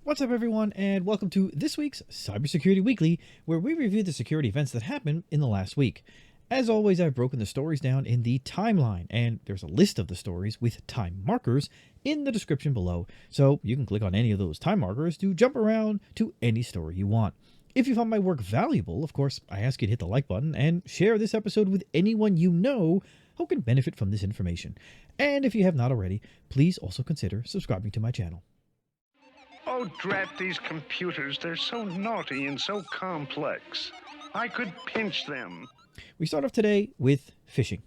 What's up, everyone, and welcome to this week's Cybersecurity Weekly, where we review the security events that happened in the last week. As always, I've broken the stories down in the timeline, and there's a list of the stories with time markers in the description below, so you can click on any of those time markers to jump around to any story you want. If you found my work valuable, of course, I ask you to hit the like button and share this episode with anyone you know who can benefit from this information. And if you have not already, please also consider subscribing to my channel. Oh, drat these computers. They're so naughty and so complex. I could pinch them. We start off today with phishing.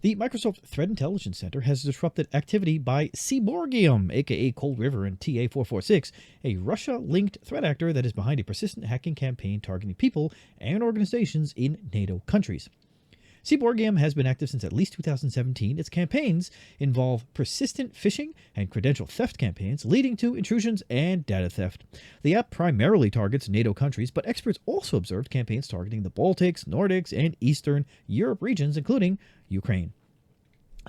The Microsoft Threat Intelligence Center has disrupted activity by SEABORGIUM, aka Cold River and TA446, a Russia-linked threat actor that is behind a persistent hacking campaign targeting people and organizations in NATO countries. SEABORGIUM has been active since at least 2017. Its campaigns involve persistent phishing and credential theft campaigns, leading to intrusions and data theft. The app primarily targets NATO countries, but experts also observed campaigns targeting the Baltics, Nordics, and Eastern Europe regions, including Ukraine.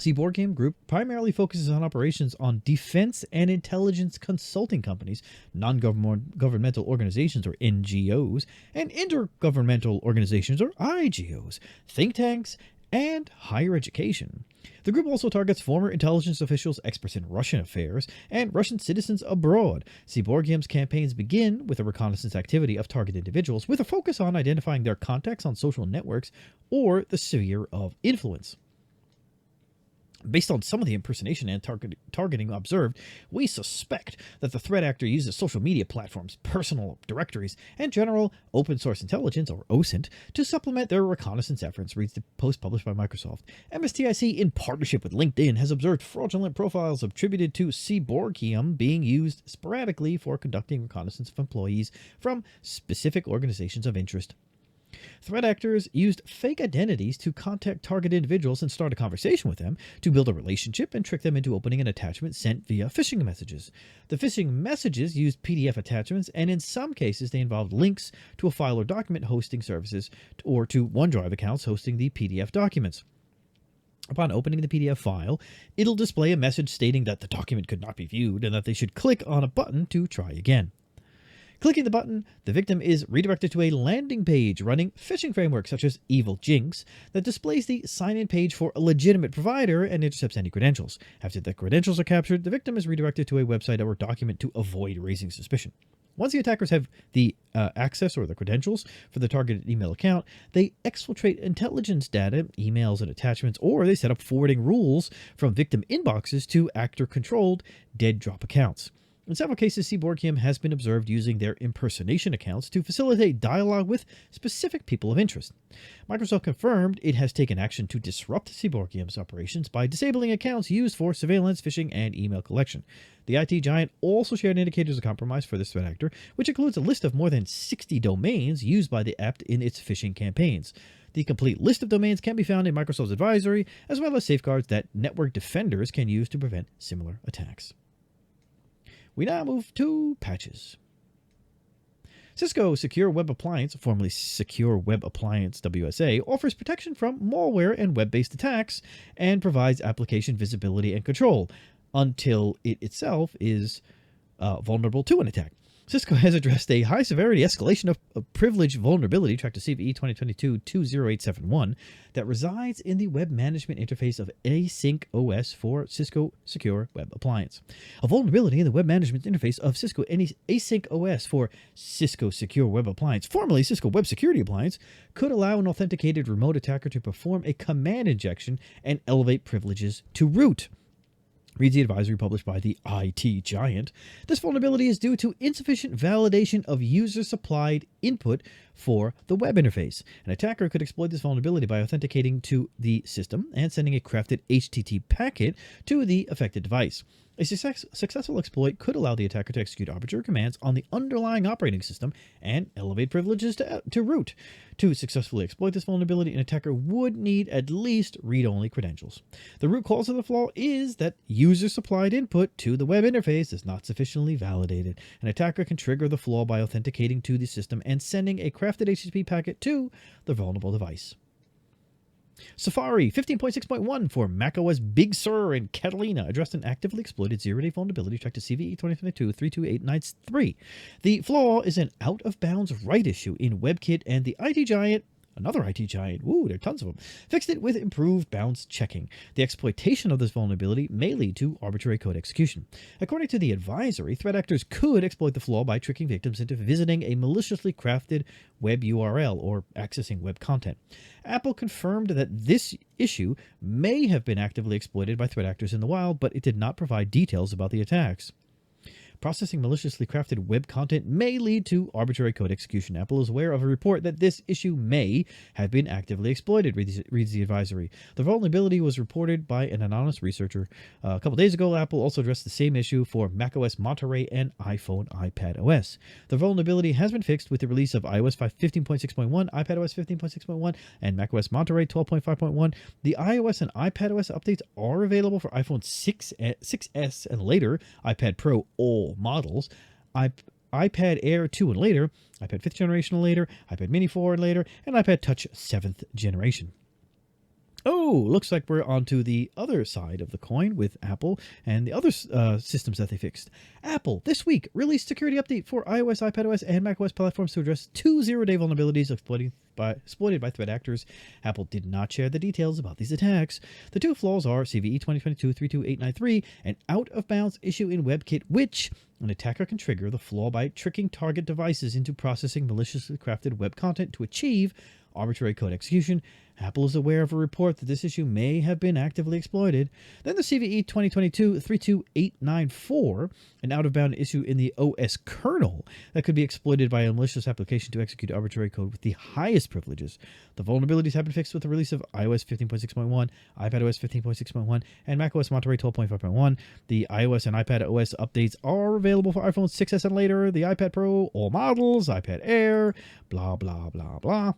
SEABORGIUM Group primarily focuses on operations on defense and intelligence consulting companies, non-governmental organizations or NGOs, and intergovernmental organizations or IGOs, think tanks, and higher education. The group also targets former intelligence officials, experts in Russian affairs, and Russian citizens abroad. SEABORGIUM's campaigns begin with a reconnaissance activity of target individuals with a focus on identifying their contacts on social networks or the sphere of influence. Based on some of the impersonation and targeting observed, we suspect that the threat actor uses social media platforms, personal directories, and general open source intelligence, or OSINT, to supplement their reconnaissance efforts, reads the post published by Microsoft. MSTIC, in partnership with LinkedIn, has observed fraudulent profiles attributed to SEABORGIUM being used sporadically for conducting reconnaissance of employees from specific organizations of interest. Threat actors used fake identities to contact target individuals and start a conversation with them to build a relationship and trick them into opening an attachment sent via phishing messages. The phishing messages used PDF attachments, and in some cases they involved links to a file or document hosting services or to OneDrive accounts hosting the PDF documents. Upon opening the PDF file, it'll display a message stating that the document could not be viewed and that they should click on a button to try again. Clicking the button, the victim is redirected to a landing page running phishing frameworks such as Evil Jinx that displays the sign-in page for a legitimate provider and intercepts any credentials. After the credentials are captured, the victim is redirected to a website or document to avoid raising suspicion. Once the attackers have the access or the credentials for the targeted email account, they exfiltrate intelligence data, emails and attachments, or they set up forwarding rules from victim inboxes to actor-controlled dead drop accounts. In several cases, SEABORGIUM has been observed using their impersonation accounts to facilitate dialogue with specific people of interest. Microsoft confirmed it has taken action to disrupt SEABORGIUM's operations by disabling accounts used for surveillance, phishing, and email collection. The IT giant also shared indicators of compromise for this threat actor, which includes a list of more than 60 domains used by the app in its phishing campaigns. The complete list of domains can be found in Microsoft's advisory, as well as safeguards that network defenders can use to prevent similar attacks. We now move to patches. Cisco Secure Web Appliance, formerly Secure Web Appliance WSA, offers protection from malware and web-based attacks and provides application visibility and control until it itself is vulnerable to an attack. Cisco has addressed a high-severity escalation of privilege vulnerability, tracked to CVE 2022-20871, that resides in the web management interface of Async OS for Cisco Secure Web Appliance. A vulnerability in the web management interface of Cisco Async OS for Cisco Secure Web Appliance, formerly Cisco Web Security Appliance, could allow an authenticated remote attacker to perform a command injection and elevate privileges to root. Reads the advisory published by the IT giant. This vulnerability is due to insufficient validation of user-supplied input for the web interface. An attacker could exploit this vulnerability by authenticating to the system and sending a crafted HTTP packet to the affected device. A successful exploit could allow the attacker to execute arbitrary commands on the underlying operating system and elevate privileges to root. To successfully exploit this vulnerability, an attacker would need at least read-only credentials. The root cause of the flaw is that user-supplied input to the web interface is not sufficiently validated. An attacker can trigger the flaw by authenticating to the system and sending a crafted HTTP packet to the vulnerable device. Safari 15.6.1 for macOS Big Sur and Catalina addressed an actively exploited zero-day vulnerability tracked to CVE 2022-32893. The flaw is an out-of-bounds write issue in WebKit, and the IT giant, another IT giant, woo, there are tons of them, fixed it with improved bounds checking. The exploitation of this vulnerability may lead to arbitrary code execution. According to the advisory, threat actors could exploit the flaw by tricking victims into visiting a maliciously crafted web URL or accessing web content. Apple confirmed that this issue may have been actively exploited by threat actors in the wild, but it did not provide details about the attacks. Processing maliciously crafted web content may lead to arbitrary code execution. Apple is aware of a report that this issue may have been actively exploited, reads the advisory. The vulnerability was reported by an anonymous researcher. A couple days ago, Apple also addressed the same issue for macOS Monterey and iPhone iPad OS. The vulnerability has been fixed with the release of iOS 15.6.1, iPadOS 15.6.1, and macOS Monterey 12.5.1. The iOS and iPadOS updates are available for iPhone 6s and later, iPad Pro all models, iPad Air 2 and later, iPad 5th generation and later, iPad Mini 4 and later, and iPad Touch 7th generation. Oh, looks like we're onto the other side of the coin with Apple and the other systems that they fixed. Apple, this week, released security update for iOS, iPadOS, and macOS platforms to address 2 zero-day vulnerabilities exploited by threat actors. Apple did not share the details about these attacks. The 2 flaws are CVE 2022-32893, an out-of-bounds issue in WebKit, which an attacker can trigger the flaw by tricking target devices into processing maliciously crafted web content to achieve arbitrary code execution. Apple is aware of a report that this issue may have been actively exploited. Then the CVE 2022-32894, an out-of-bound issue in the OS kernel that could be exploited by a malicious application to execute arbitrary code with the highest privileges. The vulnerabilities have been fixed with the release of iOS 15.6.1, iPadOS 15.6.1, and macOS Monterey 12.5.1. The iOS and iPadOS updates are available for iPhone 6s and later, the iPad Pro, all models, iPad Air, blah, blah, blah, blah.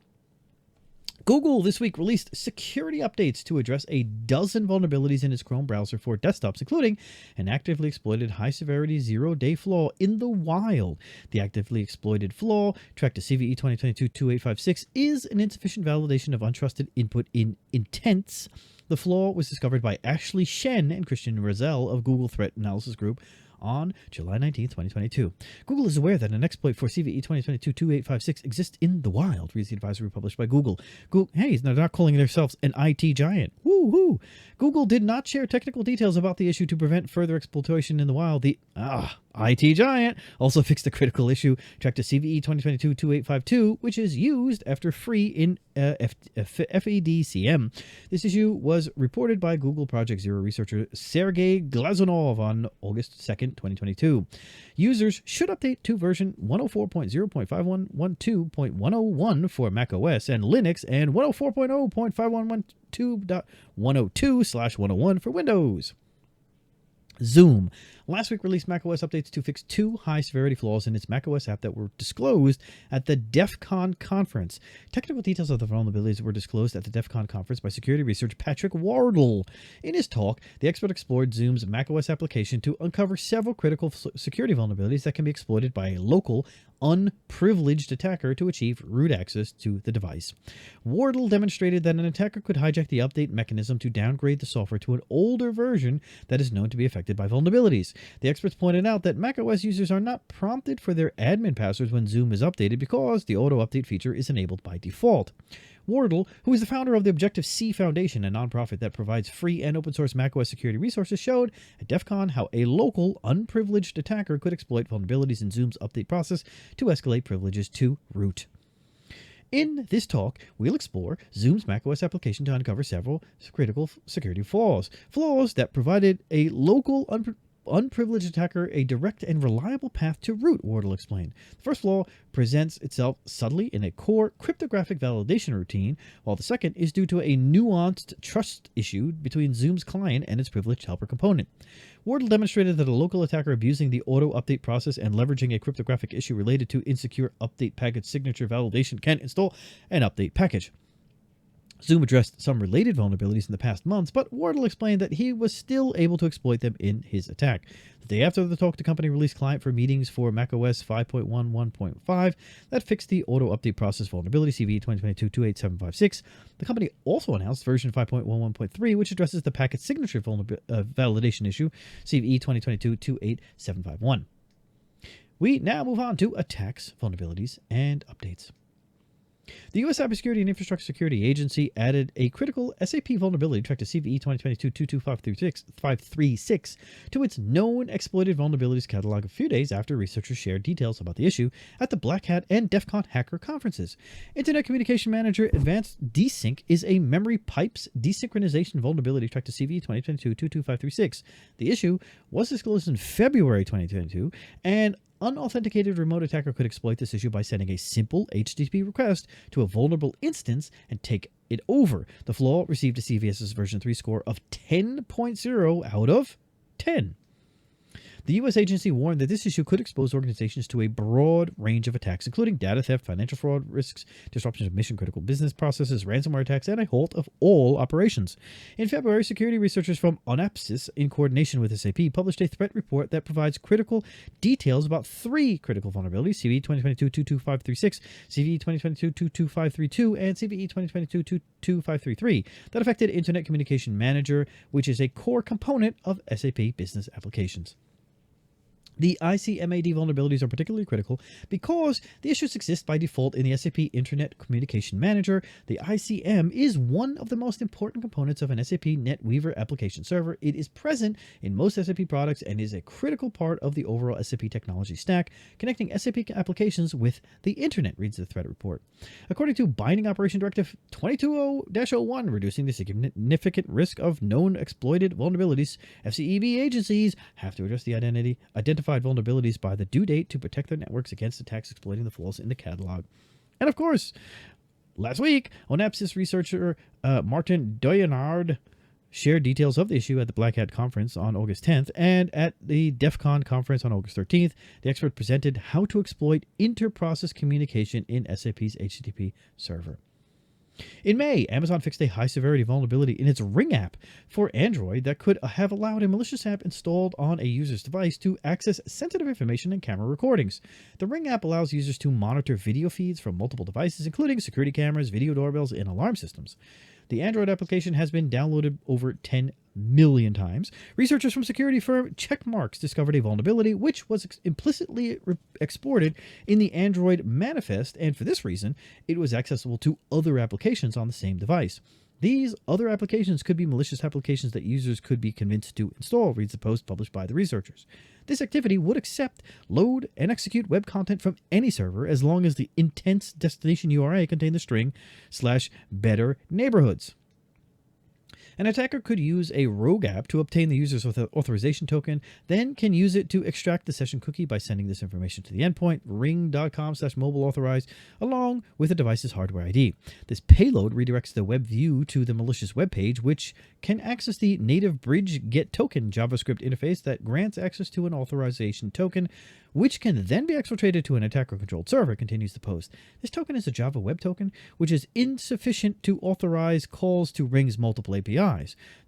Google this week released security updates to address a dozen vulnerabilities in its Chrome browser for desktops, including an actively exploited high-severity zero-day flaw in the wild. The actively exploited flaw, tracked to CVE 2022-2856, is an insufficient validation of untrusted input in intents. The flaw was discovered by Ashley Shen and Christian Rozelle of Google Threat Analysis Group on July 19, 2022. Google is aware that an exploit for CVE 2022-2856 exists in the wild, reads the advisory published by Google. Hey, they're not calling themselves an IT giant. Woo-hoo! Google did not share technical details about the issue to prevent further exploitation in the wild. The IT giant also fixed a critical issue tracked to CVE 2022-2852, which is used after free in FEDCM. This issue was reported by Google Project Zero researcher Sergey Glazunov on August 2nd, 2022. Users should update to version 104.0.5112.101 for macOS and Linux and 104.0.5112.102/101 for Windows. Zoom last week released macOS updates to fix 2 high-severity flaws in its macOS app that were disclosed at the DEF CON conference. Technical details of the vulnerabilities were disclosed at the DEF CON conference by security researcher Patrick Wardle. In his talk, the expert explored Zoom's macOS application to uncover several critical security vulnerabilities that can be exploited by a local, unprivileged attacker to achieve root access to the device. Wardle demonstrated that an attacker could hijack the update mechanism to downgrade the software to an older version that is known to be affected by vulnerabilities. The experts pointed out that macOS users are not prompted for their admin passwords when Zoom is updated because the auto-update feature is enabled by default. Wardle, who is the founder of the Objective-C Foundation, a nonprofit that provides free and open-source macOS security resources, showed at DEF CON how a local, unprivileged attacker could exploit vulnerabilities in Zoom's update process to escalate privileges to root. In this talk, we'll explore Zoom's macOS application to uncover several critical security flaws that provided a local, unprivileged attacker a direct and reliable path to root, Wardle explained. The first flaw presents itself subtly in a core cryptographic validation routine, while the second is due to a nuanced trust issue between Zoom's client and its privileged helper component. Wardle demonstrated that a local attacker abusing the auto-update process and leveraging a cryptographic issue related to insecure update package signature validation can install an update package. Zoom addressed some related vulnerabilities in the past months, but Wardle explained that he was still able to exploit them in his attack. The day after the talk, the company released client for meetings for macOS 5.11.5 that fixed the auto-update process vulnerability CVE 2022-28756. The company also announced version 5.11.3, which addresses the packet signature validation issue CVE 2022-28751. We now move on to attacks, vulnerabilities, and updates. The U.S. Cybersecurity and Infrastructure Security Agency added a critical SAP vulnerability tracked to CVE 2022-22536 to its Known Exploited Vulnerabilities Catalog a few days after researchers shared details about the issue at the Black Hat and DEF CON hacker conferences. Internet Communication Manager Advanced Desync is a memory pipes desynchronization vulnerability tracked to CVE 2022-22536. The issue was disclosed in February 2022, and unauthenticated remote attacker could exploit this issue by sending a simple HTTP request to a vulnerable instance and take it over. The flaw received a CVS's version 3 score of 10.0 out of 10. The U.S. agency warned that this issue could expose organizations to a broad range of attacks, including data theft, financial fraud risks, disruption of mission-critical business processes, ransomware attacks, and a halt of all operations. In February, security researchers from ONAPSIS, in coordination with SAP, published a threat report that provides critical details about 3 critical vulnerabilities, CVE 2022-22536, CVE 2022-22532, and CVE 2022-22533, that affected Internet Communication Manager, which is a core component of SAP business applications. The ICMAD vulnerabilities are particularly critical because the issues exist by default in the SAP Internet Communication Manager. The ICM is one of the most important components of an SAP NetWeaver application server. It is present in most SAP products and is a critical part of the overall SAP technology stack, connecting SAP applications with the Internet, reads the threat report. According to Binding Operation Directive 220-01, reducing the significant risk of known exploited vulnerabilities, FCEV agencies have to address the identified vulnerabilities by the due date to protect their networks against attacks exploiting the flaws in the catalog. And of course, last week, ONAPSIS researcher Martin Doyenard shared details of the issue at the Black Hat conference on August 10th, and at the DEF CON conference on August 13th, the expert presented how to exploit inter-process communication in SAP's HTTP server. In May, Amazon fixed a high-severity vulnerability in its Ring app for Android that could have allowed a malicious app installed on a user's device to access sensitive information and camera recordings. The Ring app allows users to monitor video feeds from multiple devices, including security cameras, video doorbells, and alarm systems. The Android application has been downloaded over 10 million times. Researchers from security firm Checkmarks discovered a vulnerability which was implicitly exported in the Android manifest, and for this reason, it was accessible to other applications on the same device. These other applications could be malicious applications that users could be convinced to install, reads the post published by the researchers. This activity would accept, load, and execute web content from any server as long as the intents destination URI contained the string /better neighborhoods. An attacker could use a rogue app to obtain the user's authorization token, then can use it to extract the session cookie by sending this information to the endpoint, ring.com/mobile-authorized, along with the device's hardware ID. This payload redirects the web view to the malicious web page, which can access the native bridge get token JavaScript interface that grants access to an authorization token, which can then be exfiltrated to an attacker-controlled server, continues the post. This token is a Java web token, which is insufficient to authorize calls to Ring's multiple APIs.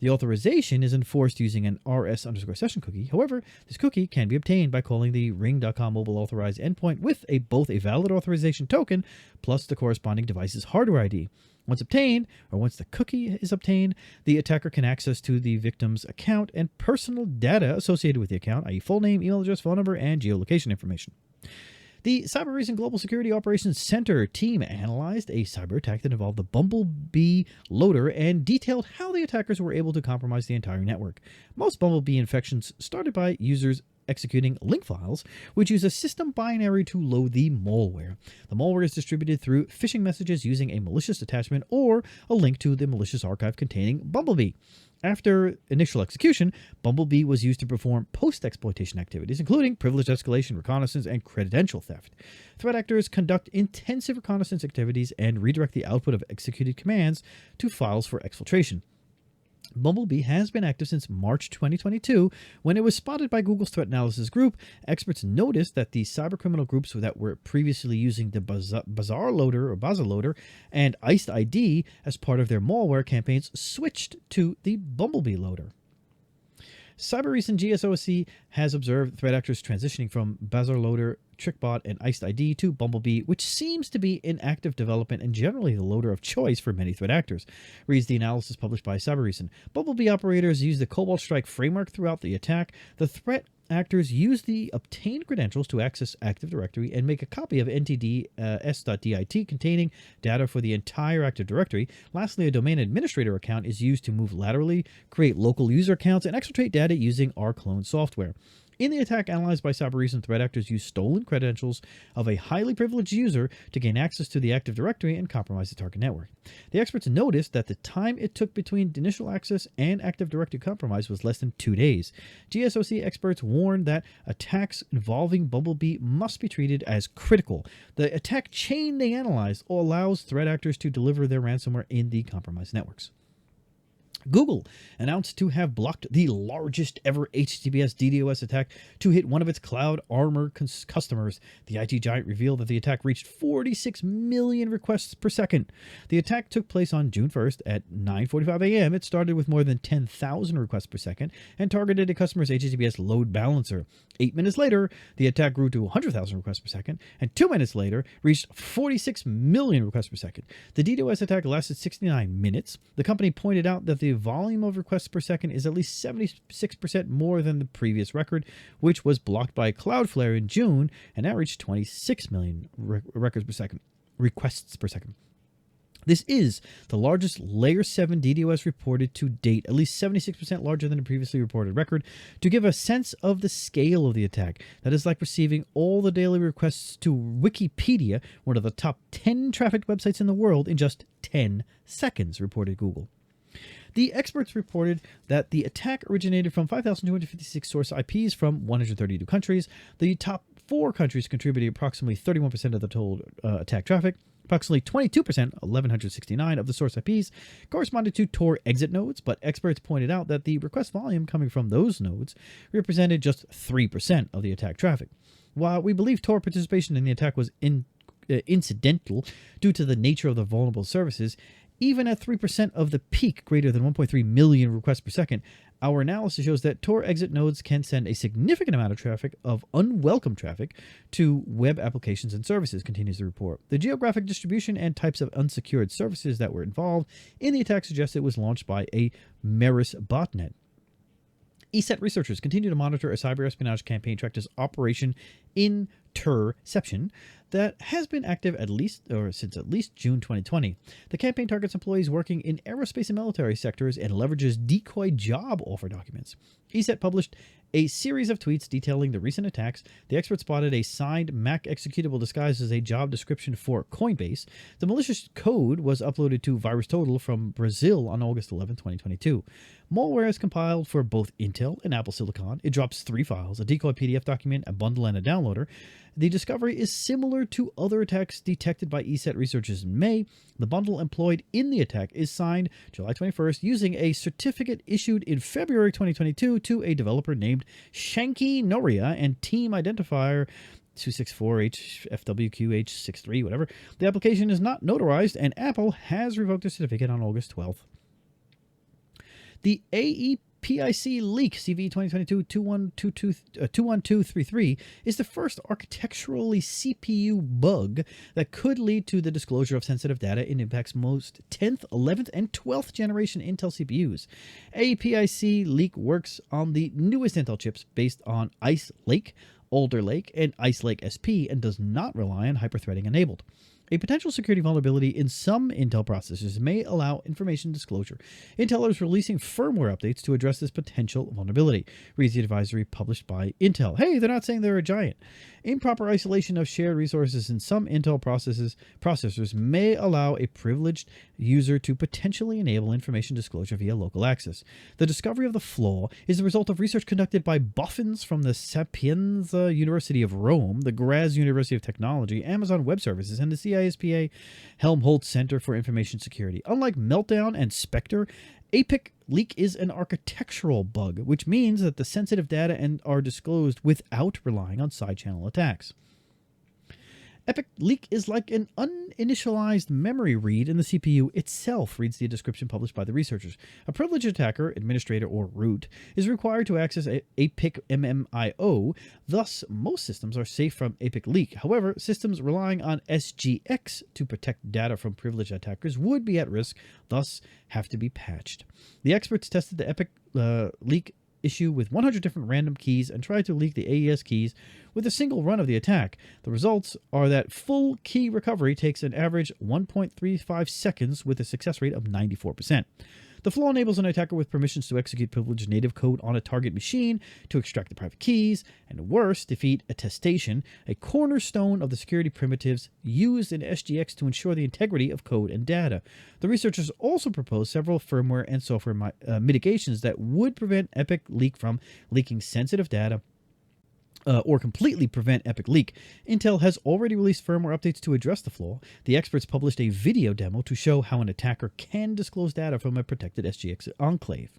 The authorization is enforced using an rs_session cookie. However, this cookie can be obtained by calling the ring.com mobile authorized endpoint with both a valid authorization token plus the corresponding device's hardware ID. Once obtained, or once the cookie is obtained, the attacker can access to the victim's account and personal data associated with the account, i.e. full name, email address, phone number, and geolocation information. The Cyber Reason Global Security Operations Center team analyzed a cyber attack that involved the Bumblebee loader and detailed how the attackers were able to compromise the entire network. Most Bumblebee infections started by users executing link files, which use a system binary to load the malware. The malware is distributed through phishing messages using a malicious attachment or a link to the malicious archive containing Bumblebee. After initial execution, Bumblebee was used to perform post-exploitation activities, including privilege escalation, reconnaissance, and credential theft. Threat actors conduct intensive reconnaissance activities and redirect the output of executed commands to files for exfiltration. Bumblebee has been active since March 2022 when it was spotted by Google's threat analysis group. Experts noticed that the cybercriminal groups that were previously using the Bazaar loader or Baza loader and Iced ID as part of their malware campaigns switched to the Bumblebee loader. Cyberecent GSOC has observed threat actors transitioning from Bazaar Loader, TrickBot, and Iced ID to Bumblebee, which seems to be in active development and generally the loader of choice for many threat actors, reads the analysis published by Cyberecent. Bumblebee operators use the Cobalt Strike framework throughout the attack. The threat actors use the obtained credentials to access Active Directory and make a copy of ntd s.dit containing data for the entire Active Directory. Lastly, a domain administrator account is used to move laterally, create local user accounts, and exfiltrate data using rclone software. In the attack analyzed by Cyberecent, threat actors used stolen credentials of a highly privileged user to gain access to the Active Directory and compromise the target network. The experts noticed that the time it took between initial access and Active Directory compromise was less than 2 days. GSOC experts warned that attacks involving Bumblebee must be treated as critical. The attack chain they analyzed allows threat actors to deliver their ransomware in the compromised networks. Google announced to have blocked the largest ever HTTPS DDoS attack to hit one of its Cloud Armor customers. The IT giant revealed that the attack reached 46 million requests per second. The attack took place on June 1st at 9:45 a.m. It started with more than 10,000 requests per second and targeted a customer's HTTPS load balancer. 8 minutes later, the attack grew to 100,000 requests per second, and 2 minutes later reached 46 million requests per second. The DDoS attack lasted 69 minutes. The company pointed out that the volume of requests per second is at least 76% more than the previous record, which was blocked by Cloudflare in June and now reached 26 million requests per second. This is the largest Layer 7 DDoS reported to date, at least 76% larger than the previously reported record. To give a sense of the scale of the attack, that is like receiving all the daily requests to Wikipedia, one of the top 10 trafficked websites in the world, in just 10 seconds, reported Google. The experts reported that the attack originated from 5,256 source IPs from 132 countries. The top 4 countries contributed approximately 31% of the total attack traffic. Approximately 22%, 1,169 of the source IPs, corresponded to Tor exit nodes, but experts pointed out that the request volume coming from those nodes represented just 3% of the attack traffic. While we believe Tor participation in the attack was incidental due to the nature of the vulnerable services, even at 3% of the peak, greater than 1.3 million requests per second, our analysis shows that Tor exit nodes can send a significant amount of traffic, of unwelcome traffic, to web applications and services, continues the report. The geographic distribution and types of unsecured services that were involved in the attack suggest it was launched by a Meris botnet. ESET researchers continue to monitor a cyber espionage campaign tracked as Operation Interception that has been active since at least June 2020. The campaign targets employees working in aerospace and military sectors and leverages decoy job offer documents. ESET published a series of tweets detailing the recent attacks. The experts spotted a signed Mac executable disguised as a job description for Coinbase. The malicious code was uploaded to VirusTotal from Brazil on August 11, 2022. Malware is compiled for both Intel and Apple Silicon. It drops 3 files, a decoy PDF document, a bundle, and a downloader. The discovery is similar to other attacks detected by ESET researchers in May. The bundle employed in the attack is signed July 21st using a certificate issued in February 2022 to a developer named Shanky Noria and team identifier 264HFWQH63, whatever. The application is not notarized, and Apple has revoked the certificate on August 12th. The ÄPIC Leak CV 2022-21233 is the first architecturally CPU bug that could lead to the disclosure of sensitive data in Impact's most 10th, 11th, and 12th generation Intel CPUs. ÄPIC Leak works on the newest Intel chips based on Ice Lake, Alder Lake, and Ice Lake SP, and does not rely on hyperthreading enabled. A potential security vulnerability in some Intel processors may allow information disclosure. Intel is releasing firmware updates to address this potential vulnerability, reads the advisory published by Intel. Hey, they're not saying they're a giant. Improper isolation of shared resources in some Intel processors may allow a privileged user to potentially enable information disclosure via local access. The discovery of the flaw is the result of research conducted by boffins from the Sapienza University of Rome, the Graz University of Technology, Amazon Web Services, and the CISA Helmholtz Center for Information Security. Unlike Meltdown and Spectre, ÆPIC Leak is an architectural bug, which means that the sensitive data are disclosed without relying on side-channel attacks. ÆPIC Leak is like an uninitialized memory read in the CPU itself, reads the description published by the researchers. A privileged attacker, administrator, or root is required to access ＡPIC MMIO, thus most systems are safe from ＡPIC Leak. However, systems relying on SGX to protect data from privileged attackers would be at risk, thus have to be patched. The experts tested the ＡPIC Leak issue with 100 different random keys and tried to leak the AES keys with a single run of the attack. The results are that full key recovery takes an average 1.35 seconds with a success rate of 94%. The flaw enables an attacker with permissions to execute privileged native code on a target machine to extract the private keys, and worse, defeat attestation, a cornerstone of the security primitives used in SGX to ensure the integrity of code and data. The researchers also proposed several firmware and software mitigations that would prevent ＡPIC Leak from leaking sensitive data or completely prevent ＡPIC Leak. Intel has already released firmware updates to address the flaw. The experts published a video demo to show how an attacker can disclose data from a protected SGX enclave.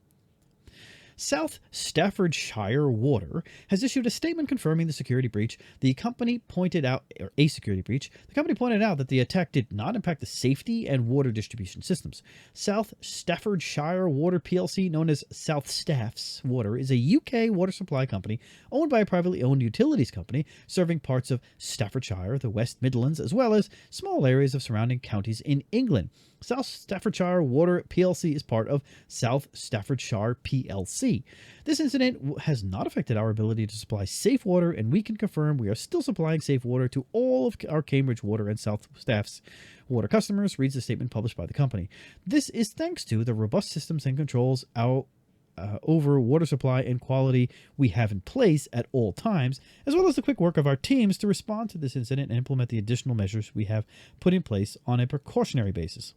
South Staffordshire Water has issued a statement confirming the security breach. The company pointed out that the attack did not impact the safety and water distribution systems. South Staffordshire Water plc, known as South Staffs Water, is a UK water supply company owned by a privately owned utilities company serving parts of Staffordshire, the West Midlands, as well as small areas of surrounding counties in England. South Staffordshire Water plc is part of South Staffordshire plc. This incident has not affected our ability to supply safe water, and we can confirm we are still supplying safe water to all of our Cambridge Water and South Staffs Water customers, reads the statement published by the company. This is thanks to the robust systems and controls over water supply and quality we have in place at all times, as well as the quick work of our teams to respond to this incident and implement the additional measures we have put in place on a precautionary basis.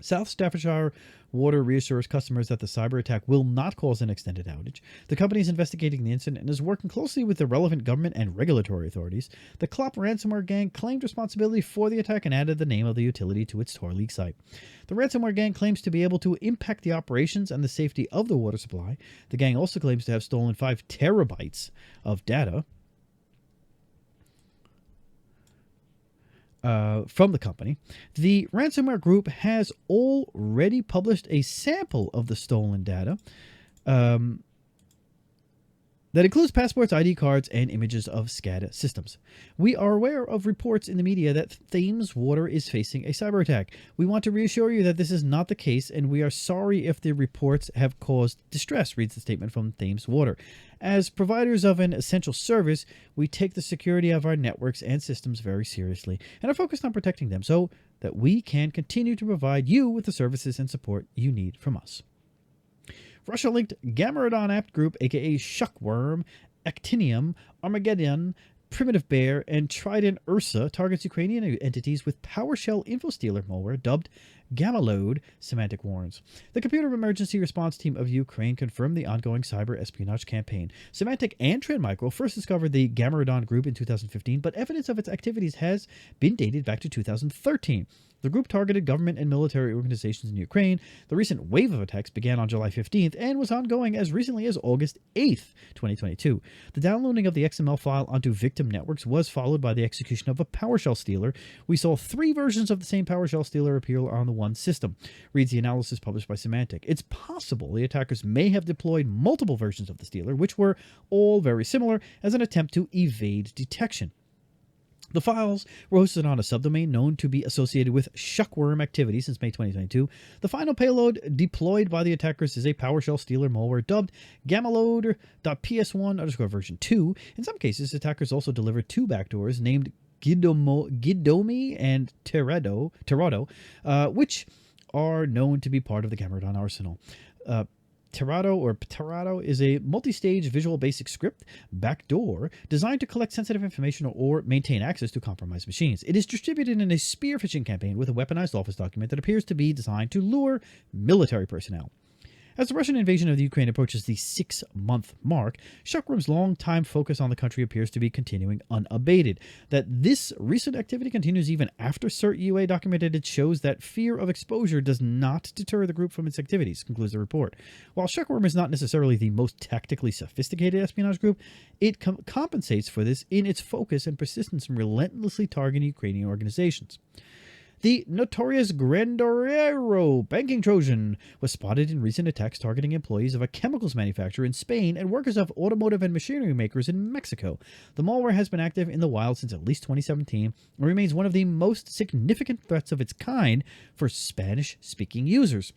South Staffordshire Water reassures customers that the cyber attack will not cause an extended outage. The company is investigating the incident and is working closely with the relevant government and regulatory authorities. The Clop ransomware gang claimed responsibility for the attack and added the name of the utility to its Tor leak site. The ransomware gang claims to be able to impact the operations and the safety of the water supply. The gang also claims to have stolen 5 terabytes of data from the company. The ransomware group has already published a sample of the stolen data that includes passports, ID cards, and images of SCADA systems. We are aware of reports in the media that Thames Water is facing a cyber attack. We want to reassure you that this is not the case, and we are sorry if the reports have caused distress, reads the statement from Thames Water. As providers of an essential service, we take the security of our networks and systems very seriously and are focused on protecting them so that we can continue to provide you with the services and support you need from us. Russia-linked Gamaredon APT group, aka Shuckworm, Actinium, Armageddon, Primitive Bear, and Trident Ursa targets Ukrainian entities with PowerShell InfoStealer malware dubbed Gamalode, Symantec warns. The Computer Emergency Response Team of Ukraine confirmed the ongoing cyber espionage campaign. Symantec and Trend Micro first discovered the Gamaredon group in 2015, but evidence of its activities has been dated back to 2013. The group targeted government and military organizations in Ukraine. The recent wave of attacks began on July 15th and was ongoing as recently as August 8th, 2022. The downloading of the XML file onto victim networks was followed by the execution of a PowerShell stealer. We saw 3 versions of the same PowerShell stealer appear on the one system, reads the analysis published by Symantec. It's possible the attackers may have deployed multiple versions of the stealer, which were all very similar, as an attempt to evade detection. The files were hosted on a subdomain known to be associated with Shuckworm activity since May 2022. The final payload deployed by the attackers is a PowerShell stealer malware dubbed Gamalode.ps1 version 2. In some cases, attackers also delivered 2 backdoors named Gidomi and Terado, which are known to be part of the Gamaredon arsenal. Terado is a multi-stage Visual Basic script backdoor designed to collect sensitive information or maintain access to compromised machines. It is distributed in a spear phishing campaign with a weaponized office document that appears to be designed to lure military personnel. As the Russian invasion of the Ukraine approaches the 6-month mark, Shockworm's long-time focus on the country appears to be continuing unabated. That this recent activity continues even after CERT UA documented it shows that fear of exposure does not deter the group from its activities, concludes the report. While Shockworm is not necessarily the most tactically sophisticated espionage group, it compensates for this in its focus and persistence in relentlessly targeting Ukrainian organizations. The notorious Grandoreiro banking Trojan was spotted in recent attacks targeting employees of a chemicals manufacturer in Spain and workers of automotive and machinery makers in Mexico. The malware has been active in the wild since at least 2017 and remains one of the most significant threats of its kind for Spanish-speaking users.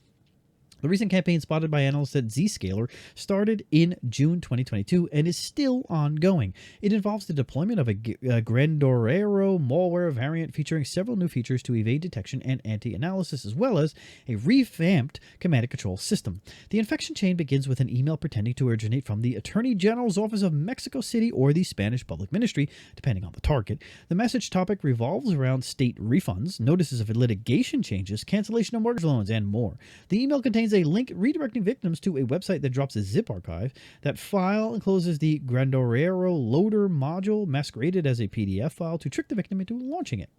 The recent campaign spotted by analysts at Zscaler started in June 2022 and is still ongoing. It involves the deployment of a Grandoreiro malware variant featuring several new features to evade detection and anti-analysis, as well as a revamped command and control system. The infection chain begins with an email pretending to originate from the Attorney General's Office of Mexico City or the Spanish Public Ministry, depending on the target. The message topic revolves around state refunds, notices of litigation changes, cancellation of mortgage loans, and more. The email contains a link redirecting victims to a website that drops a zip archive. That file encloses the Grandoreiro loader module masqueraded as a PDF file to trick the victim into launching it.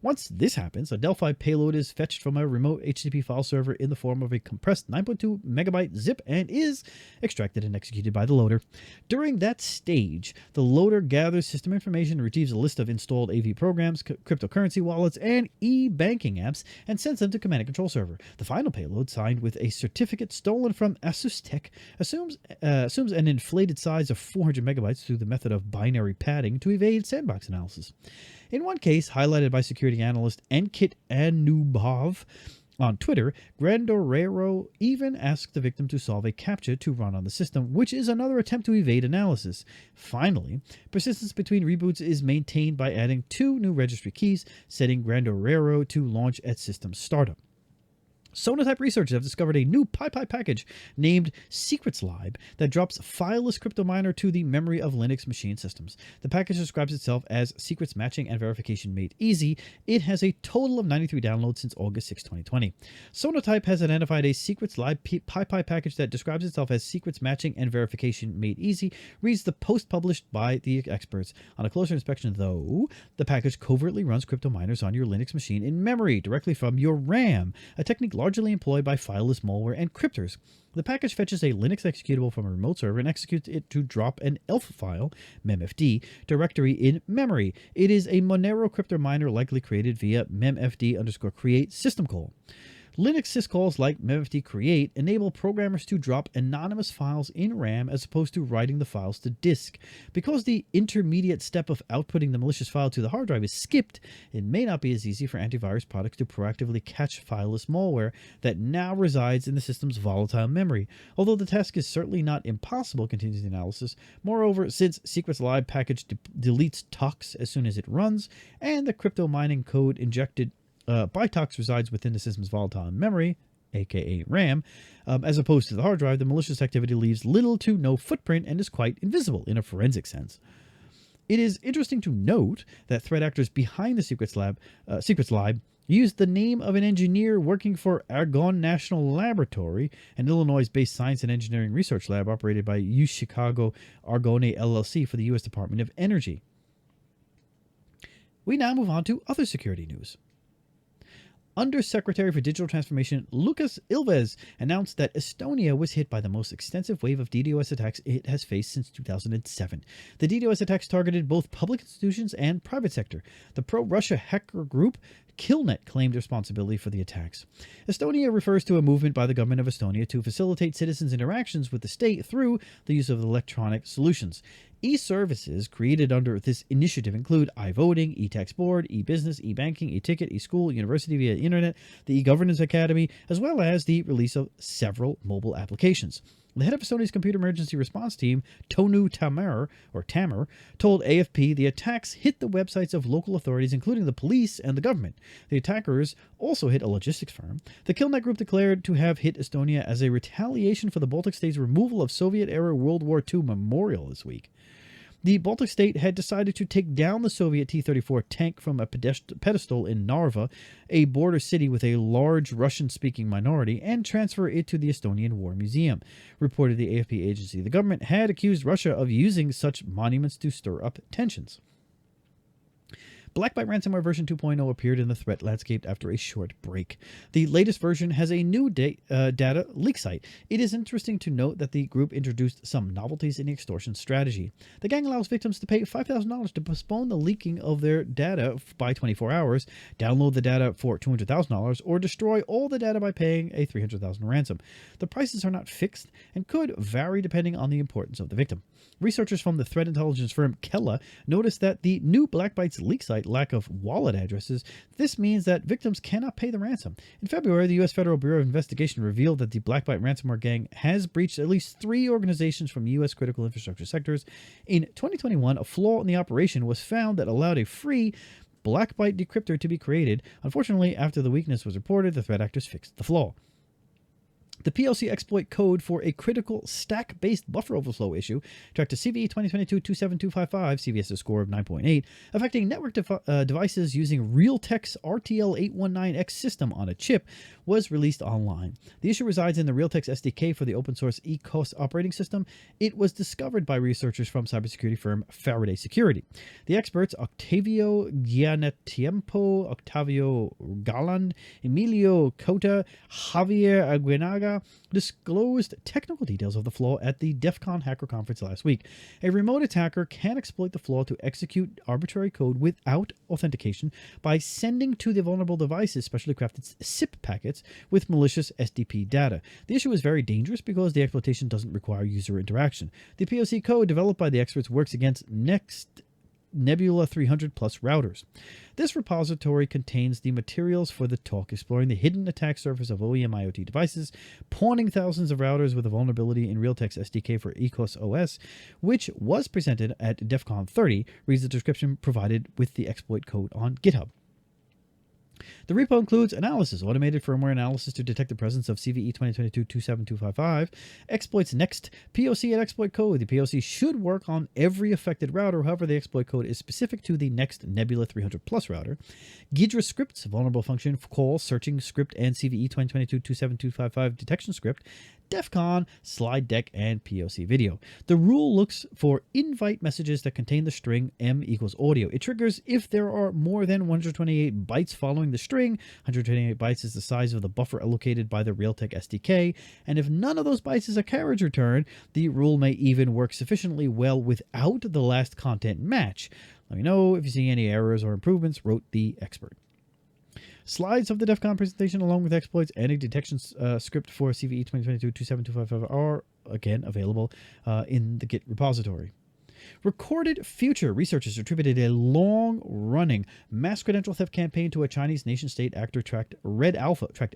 Once this happens, a Delphi payload is fetched from a remote HTTP file server in the form of a compressed 9.2 megabyte zip and is extracted and executed by the loader. During that stage, the loader gathers system information, retrieves a list of installed AV programs, cryptocurrency wallets, and e-banking apps, and sends them to command and control server. The final payload, signed with a certificate stolen from Asus Tech, assumes an inflated size of 400 megabytes through the method of binary padding to evade sandbox analysis. In one case, highlighted by security analyst Ankit Anubhav on Twitter, Grandoreiro even asked the victim to solve a CAPTCHA to run on the system, which is another attempt to evade analysis. Finally, persistence between reboots is maintained by adding 2 new registry keys, setting Grandoreiro to launch at system startup. Sonatype researchers have discovered a new PyPI package named SecretsLib that drops fileless crypto miner to the memory of Linux machine systems. The package describes itself as secrets matching and verification made easy. It has a total of 93 downloads since August 6, 2020. Sonatype has identified a SecretsLib PyPI package that describes itself as secrets matching and verification made easy, reads the post published by the experts. On a closer inspection, though, the package covertly runs crypto miners on your Linux machine in memory directly from your RAM, a technique largely employed by fileless malware and cryptors. The package fetches a Linux executable from a remote server and executes it to drop an ELF file, memfd, directory in memory. It is a Monero crypto miner likely created via memfd_create system call. Linux syscalls like memfd create enable programmers to drop anonymous files in RAM as opposed to writing the files to disk. Because the intermediate step of outputting the malicious file to the hard drive is skipped, it may not be as easy for antivirus products to proactively catch fileless malware that now resides in the system's volatile memory. Although the task is certainly not impossible, continues the analysis. Moreover, since SecretsLib package deletes TOX as soon as it runs, and the crypto mining code injected by TOX resides within the system's volatile memory, aka RAM, as opposed to the hard drive, the malicious activity leaves little to no footprint and is quite invisible in a forensic sense. It is interesting to note that threat actors behind the SecretsLib used the name of an engineer working for Argonne National Laboratory, an Illinois-based science and engineering research lab operated by UChicago Argonne LLC for the U.S. Department of Energy. We now move on to other security news. Undersecretary for Digital Transformation Lucas Ilves announced that Estonia was hit by the most extensive wave of DDoS attacks it has faced since 2007. The DDoS attacks targeted both public institutions and private sector. The pro-Russia hacker group Killnet claimed responsibility for the attacks. Estonia refers to a movement by the government of Estonia to facilitate citizens' interactions with the state through the use of electronic solutions. E-services created under this initiative include iVoting, e-tax board, e-business, e-banking, e-ticket, e-school, university via internet, the e-governance academy, as well as the release of several mobile applications. The head of Estonia's computer emergency response team, Tonu Tamer, told AFP the attacks hit the websites of local authorities, including the police and the government. The attackers also hit a logistics firm. The Killnet group declared to have hit Estonia as a retaliation for the Baltic states' removal of Soviet-era World War II memorial this week. The Baltic state had decided to take down the Soviet T-34 tank from a pedestal in Narva, a border city with a large Russian-speaking minority, and transfer it to the Estonian War Museum. Reported the AFP agency, the government had accused Russia of using such monuments to stir up tensions. BlackByte ransomware version 2.0 appeared in the threat landscape after a short break. The latest version has a new data leak site. It is interesting to note that the group introduced some novelties in the extortion strategy. The gang allows victims to pay $5,000 to postpone the leaking of their data by 24 hours, download the data for $200,000, or destroy all the data by paying a $300,000 ransom. The prices are not fixed and could vary depending on the importance of the victim. Researchers from the threat intelligence firm Kella noticed that the new BlackByte's leak site lack of wallet addresses. This means that victims cannot pay the ransom. In February, the U.S. Federal Bureau of Investigation revealed that the BlackByte ransomware gang has breached at least 3 organizations from U.S. critical infrastructure sectors. In 2021, a flaw in the operation was found that allowed a free BlackByte decryptor to be created. Unfortunately, after the weakness was reported, the threat actors fixed the flaw. The PLC exploit code for a critical stack-based buffer overflow issue, tracked to CVE 2022-27255, CVS's score of 9.8, affecting network devices using Realtek's RTL819X system on a chip, was released online. The issue resides in the Realtek's SDK for the open-source ECOS operating system. It was discovered by researchers from cybersecurity firm Faraday Security. The experts Octavio Gianetiempo, Octavio Galland, Emilio Cota, Javier Aguinaga disclosed technical details of the flaw at the DEF CON hacker conference last week. A remote attacker can exploit the flaw to execute arbitrary code without authentication by sending to the vulnerable devices specially crafted SIP packets with malicious SDP data. The issue is very dangerous because the exploitation doesn't require user interaction. The POC code developed by the experts works against Nebula 300 plus routers. This repository contains the materials for the talk exploring the hidden attack surface of OEM IoT devices, pawning thousands of routers with a vulnerability in Realtek's SDK for ECOS OS, which was presented at DEF CON 30, reads the description provided with the exploit code on GitHub. The repo includes analysis, automated firmware analysis to detect the presence of CVE 2022-27255, exploits next, POC and exploit code. The POC should work on every affected router, however the exploit code is specific to the next Nebula 300 plus router. Ghidra scripts, vulnerable function call, searching script, and CVE 2022-27255 detection script. DEF CON, slide deck, and POC video. The rule looks for invite messages that contain the string M equals audio. It triggers if there are more than 128 bytes following the string. 128 bytes is the size of the buffer allocated by the Realtek SDK, and if none of those bytes is a carriage return, the rule may even work sufficiently well without the last content match. Let me know if you see any errors or improvements, wrote the expert. Slides of the DEF CON presentation along with exploits and a detection script for CVE 2022-27255 are again available in the Git repository. Recorded Future researchers attributed a long-running mass credential theft campaign to a Chinese nation-state actor tracked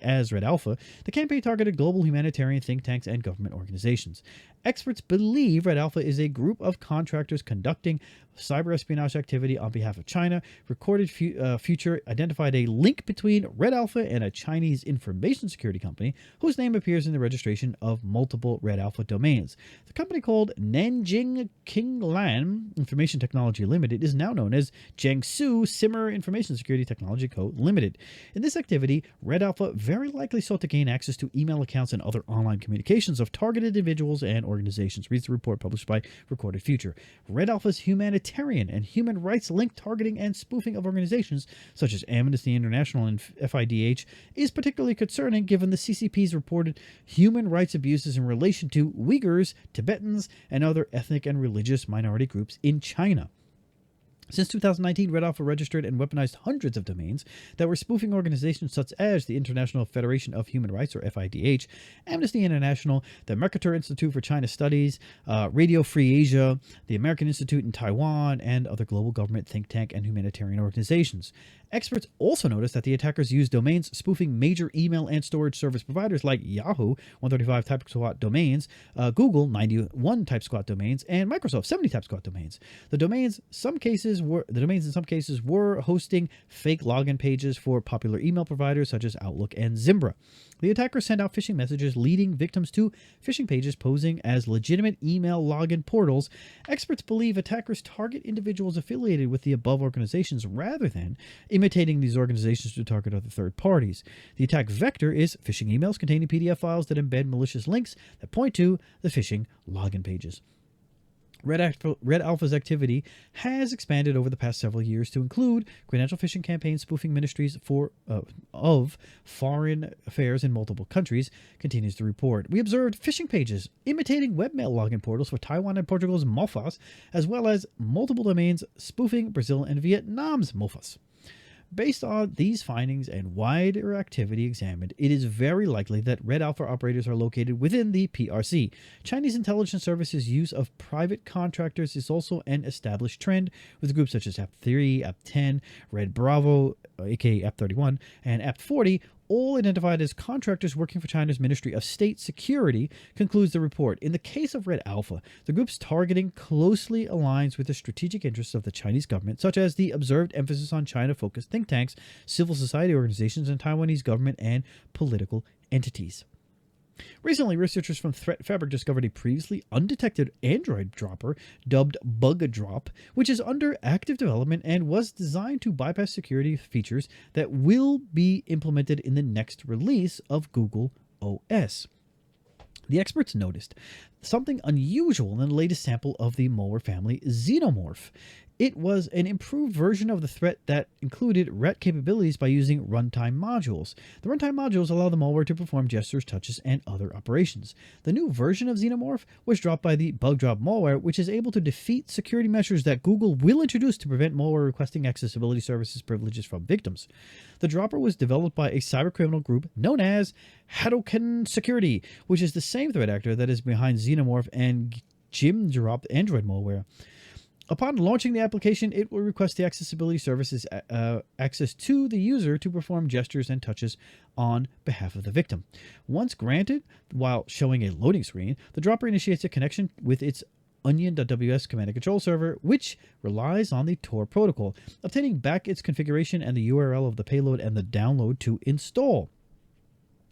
as Red Alpha. The campaign targeted global humanitarian think tanks and government organizations. Experts believe Red Alpha is a group of contractors conducting cyber espionage activity on behalf of China. Recorded Future identified a link between Red Alpha and a Chinese information security company whose name appears in the registration of multiple Red Alpha domains. The company, called Nanjing Qinglan Information Technology Limited, is now known as Jiangsu Simmer Information Security Technology Co. Limited. In this activity, Red Alpha very likely sought to gain access to email accounts and other online communications of targeted individuals and organizations, reads the report published by Recorded Future. Red Alpha's humanitarian and human rights linked targeting and spoofing of organizations such as Amnesty International and FIDH is particularly concerning given the CCP's reported human rights abuses in relation to Uyghurs, Tibetans, and other ethnic and religious minority groups in China. Since 2019, Red Alpha registered and weaponized hundreds of domains that were spoofing organizations such as the International Federation of Human Rights, or FIDH, Amnesty International, the Mercator Institute for China Studies, Radio Free Asia, the American Institute in Taiwan, and other global government think tank and humanitarian organizations. Experts also noticed that the attackers used domains spoofing major email and storage service providers like Yahoo, 135 TypeSquat domains, Google, 91 TypeSquat domains, and Microsoft, 70 TypeSquat domains. The domains, some cases, in some cases were hosting fake login pages for popular email providers such as Outlook and Zimbra. The attackers sent out phishing messages leading victims to phishing pages posing as legitimate email login portals. Experts believe attackers target individuals affiliated with the above organizations rather than imitating these organizations to target other third parties. The attack vector is phishing emails containing PDF files that embed malicious links that point to the phishing login pages. Red Alpha's activity has expanded over the past several years to include credential phishing campaigns spoofing ministries of foreign affairs in multiple countries, continues the report. We observed phishing pages imitating webmail login portals for Taiwan and Portugal's MOFAs, as well as multiple domains spoofing Brazil and Vietnam's MOFAs. Based on these findings and wider activity examined, it is very likely that Red Alpha operators are located within the PRC. Chinese intelligence services' use of private contractors is also an established trend, with groups such as APT3, APT10, Red Bravo, aka APT31, and APT40 all identified as contractors working for China's Ministry of State Security, concludes the report. In the case of Red Alpha, the group's targeting closely aligns with the strategic interests of the Chinese government, such as the observed emphasis on China-focused think tanks, civil society organizations, and Taiwanese government and political entities. Recently, researchers from Threat Fabric discovered a previously undetected Android dropper dubbed Bug Drop, which is under active development and was designed to bypass security features that will be implemented in the next release of Google OS. The experts noticed something unusual in the latest sample of the malware family, Xenomorph. It was an improved version of the threat that included RET capabilities by using runtime modules. The runtime modules allow the malware to perform gestures, touches, and other operations. The new version of Xenomorph was dropped by the Bug Drop malware, which is able to defeat security measures that Google will introduce to prevent malware requesting accessibility services privileges from victims. The dropper was developed by a cybercriminal group known as Hadoken Security, which is the same threat actor that is behind Xenomorph and Gym-dropped Android malware. Upon launching the application, it will request the accessibility services access to the user to perform gestures and touches on behalf of the victim. Once granted, while showing a loading screen, the dropper initiates a connection with its onion.ws command and control server, which relies on the Tor protocol, obtaining back its configuration and the URL of the payload and the download to install.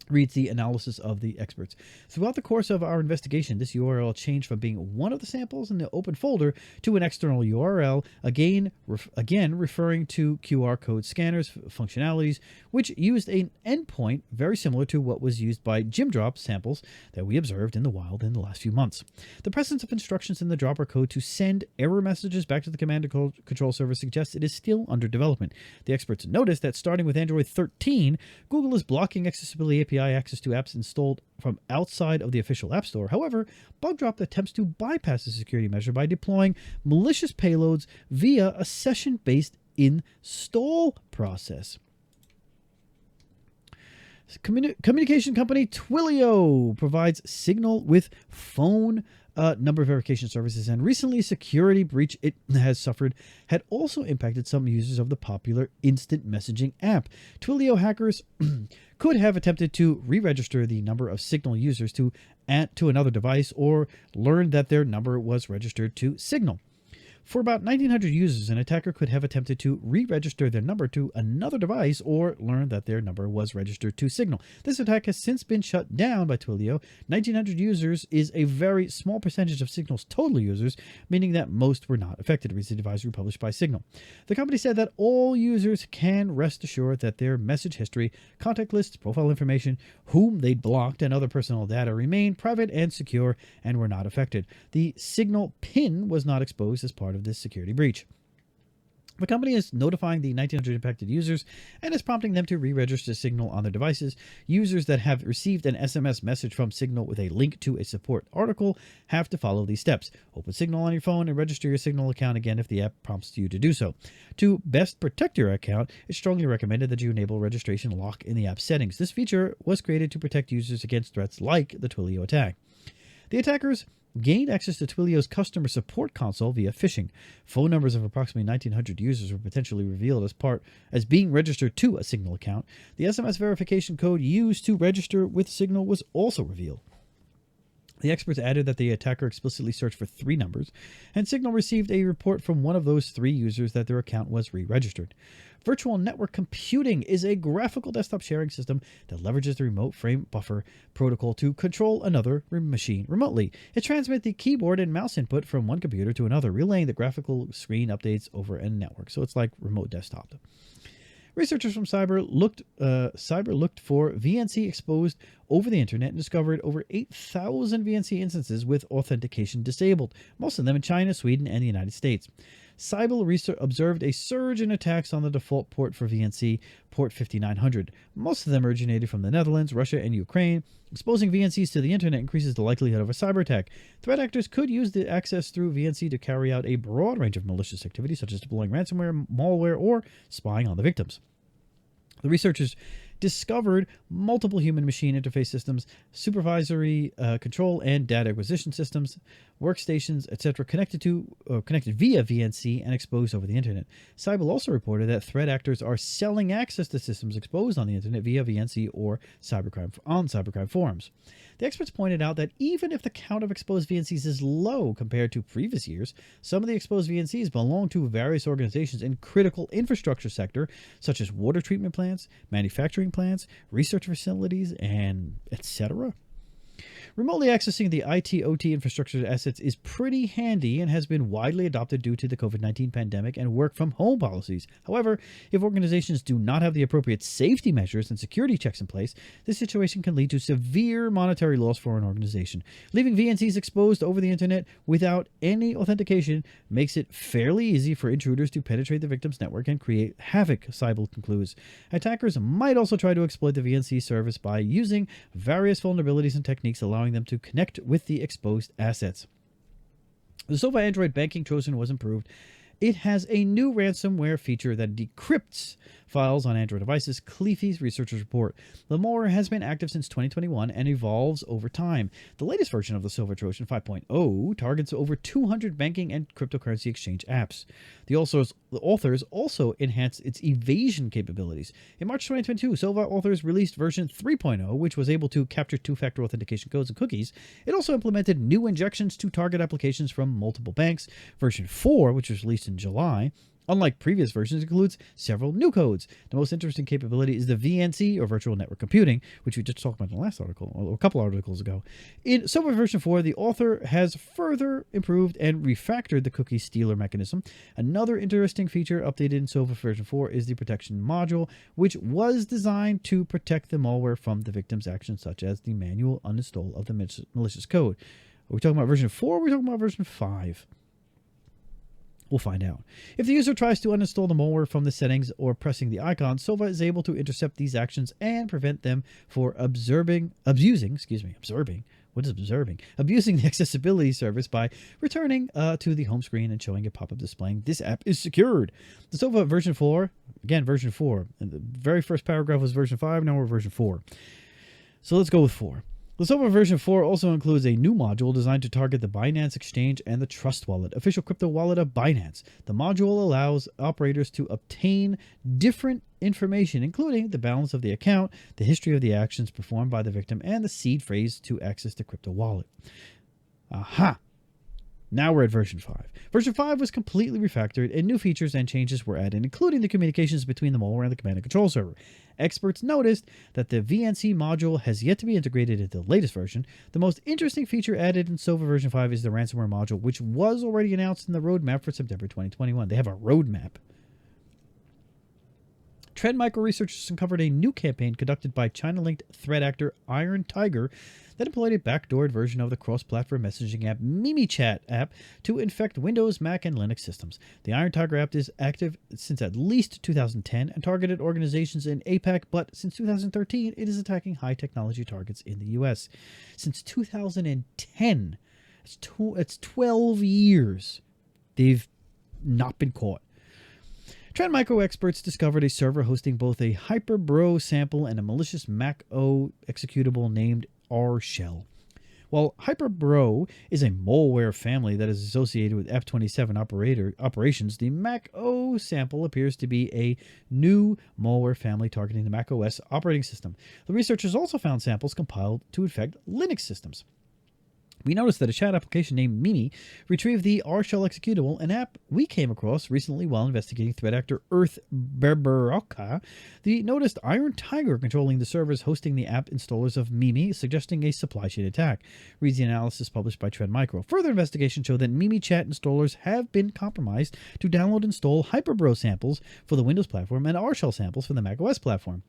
Reads the analysis of the experts. Throughout the course of our investigation, this URL changed from being one of the samples in the open folder to an external URL, again referring to QR code scanners functionalities, which used an endpoint very similar to what was used by Gym-drop samples that we observed in the wild in the last few months. The presence of instructions in the dropper code to send error messages back to the command and control server suggests it is still under development. The experts noticed that starting with Android 13, Google is blocking accessibility API access to apps installed from outside of the official App Store. However, BugDrop attempts to bypass the security measure by deploying malicious payloads via a session-based install process. Communication company Twilio provides Signal with phone number verification services, and recently a security breach it has suffered had also impacted some users of the popular instant messaging app. Twilio hackers could have attempted to re-register the number of Signal users to another device, or learned that their number was registered to Signal. For about 1,900 users, an attacker could have attempted to re-register their number to another device or learn that their number was registered to Signal. This attack has since been shut down by Twilio. 1,900 users is a very small percentage of Signal's total users, meaning that most were not affected, reads the advisory published by Signal. The company said that all users can rest assured that their message history, contact lists, profile information, whom they'd blocked, and other personal data remain private and secure and were not affected. The Signal PIN was not exposed as part of this security breach. The company is notifying the 1,900 impacted users and is prompting them to re-register Signal on their devices. Users that have received an SMS message from Signal with a link to a support article have to follow these steps. Open Signal on your phone and register your Signal account again if the app prompts you to do so. To best protect your account, it's strongly recommended that you enable registration lock in the app settings. This feature was created to protect users against threats like the Twilio attack. The attackers gained access to Twilio's customer support console via phishing. Phone numbers of approximately 1,900 users were potentially revealed as being registered to a Signal account. The SMS verification code used to register with Signal was also revealed. The experts added that the attacker explicitly searched for 3 numbers, and Signal received a report from one of those 3 users that their account was re-registered. Virtual network computing is a graphical desktop sharing system that leverages the remote frame buffer protocol to control another machine remotely. It transmits the keyboard and mouse input from one computer to another, relaying the graphical screen updates over a network. So it's like remote desktop. Researchers from Cyber looked for VNC exposed over the internet and discovered over 8,000 VNC instances with authentication disabled, most of them in China, Sweden, and the United States. Cyber observed a surge in attacks on the default port for VNC, port 5900. Most of them originated from the Netherlands, Russia, and Ukraine. Exposing VNCs to the internet increases the likelihood of a cyber attack. Threat actors could use the access through VNC to carry out a broad range of malicious activities, such as deploying ransomware, malware, or spying on the victims. The researchers discovered multiple human-machine interface systems, supervisory control and data acquisition systems, workstations, etc., connected via VNC and exposed over the internet. Cyber also reported that threat actors are selling access to systems exposed on the internet via VNC or cybercrime forums. The experts pointed out that even if the count of exposed VNCs is low compared to previous years, some of the exposed VNCs belong to various organizations in critical infrastructure sector, such as water treatment plants, manufacturing plants, research facilities, and etc. Remotely accessing the IT/OT infrastructure assets is pretty handy and has been widely adopted due to the COVID-19 pandemic and work-from-home policies. However, if organizations do not have the appropriate safety measures and security checks in place, this situation can lead to severe monetary loss for an organization. Leaving VNCs exposed over the internet without any authentication makes it fairly easy for intruders to penetrate the victim's network and create havoc, Cyber concludes. Attackers might also try to exploit the VNC service by using various vulnerabilities and techniques allowing them to connect with the exposed assets. The SOVA Android banking Trojan was improved. It has a new ransomware feature that decrypts files on Android devices, Cleafy's researchers report. The malware has been active since 2021 and evolves over time. The latest version of the SOVA Trojan 5.0 targets over 200 banking and cryptocurrency exchange apps. The authors also enhanced its evasion capabilities. In March 2022, SOVA authors released version 3.0, which was able to capture two-factor authentication codes and cookies. It also implemented new injections to target applications from multiple banks. Version 4, which was released in July, unlike previous versions, includes several new codes. The most interesting capability is the VNC, or Virtual Network Computing, which we just talked about in the last article, or a couple articles ago. In SOVA version 4, the author has further improved and refactored the cookie stealer mechanism. Another interesting feature updated in SOVA version 4 is the protection module, which was designed to protect the malware from the victim's actions, such as the manual uninstall of the malicious code. Are we talking about version 4 or are we talking about version 5? We'll find out. If the user tries to uninstall the malware from the settings or pressing the icon, SOVA is able to intercept these actions and prevent them from abusing the accessibility service by returning to the home screen and showing a pop-up displaying this app is secured. The SOVA version 4, again version 4, and the very first paragraph was version 5, now we're version 4. So let's go with 4. The SOVA version 4 also includes a new module designed to target the Binance Exchange and the Trust Wallet, official crypto wallet of Binance. The module allows operators to obtain different information, including the balance of the account, the history of the actions performed by the victim, and the seed phrase to access the crypto wallet. Aha! Now we're at version 5. Version 5 was completely refactored and new features and changes were added, including the communications between the malware and the command and control server. Experts noticed that the VNC module has yet to be integrated into the latest version. The most interesting feature added in SOVA version 5 is the ransomware module, which was already announced in the roadmap for September 2021. They have a roadmap. Trend Micro researchers uncovered a new campaign conducted by China-linked threat actor Iron Tiger that employed a backdoored version of the cross-platform messaging app MimiChat app to infect Windows, Mac, and Linux systems. The Iron Tiger app is active since at least 2010 and targeted organizations in APAC, but since 2013, it is attacking high-technology targets in the U.S. Since 2010, it's 12 years, they've not been caught. Trend Micro experts discovered a server hosting both a HyperBro sample and a malicious macOS executable named R-Shell. While HyperBro is a malware family that is associated with F-27 operations, the macOS sample appears to be a new malware family targeting the macOS operating system. The researchers also found samples compiled to infect Linux systems. We noticed that a chat application named Mimi retrieved the R shell executable, an app we came across recently while investigating threat actor Earth Berberoka. The noticed Iron Tiger controlling the servers hosting the app installers of Mimi, suggesting a supply chain attack, reads the analysis published by Trend Micro. Further investigation showed that Mimi chat installers have been compromised to download and install Hyperbro samples for the Windows platform and R shell samples for the macOS platform.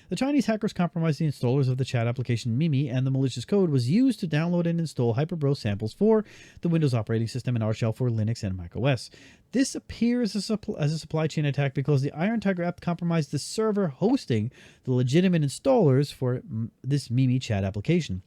The Chinese hackers compromised the installers of the chat application Mimi, and the malicious code was used to download and install Hyperbro samples for the Windows operating system and R shell for Linux and macOS. This appears as a supply chain attack because the Iron Tiger app compromised the server hosting the legitimate installers for this Mimi chat application.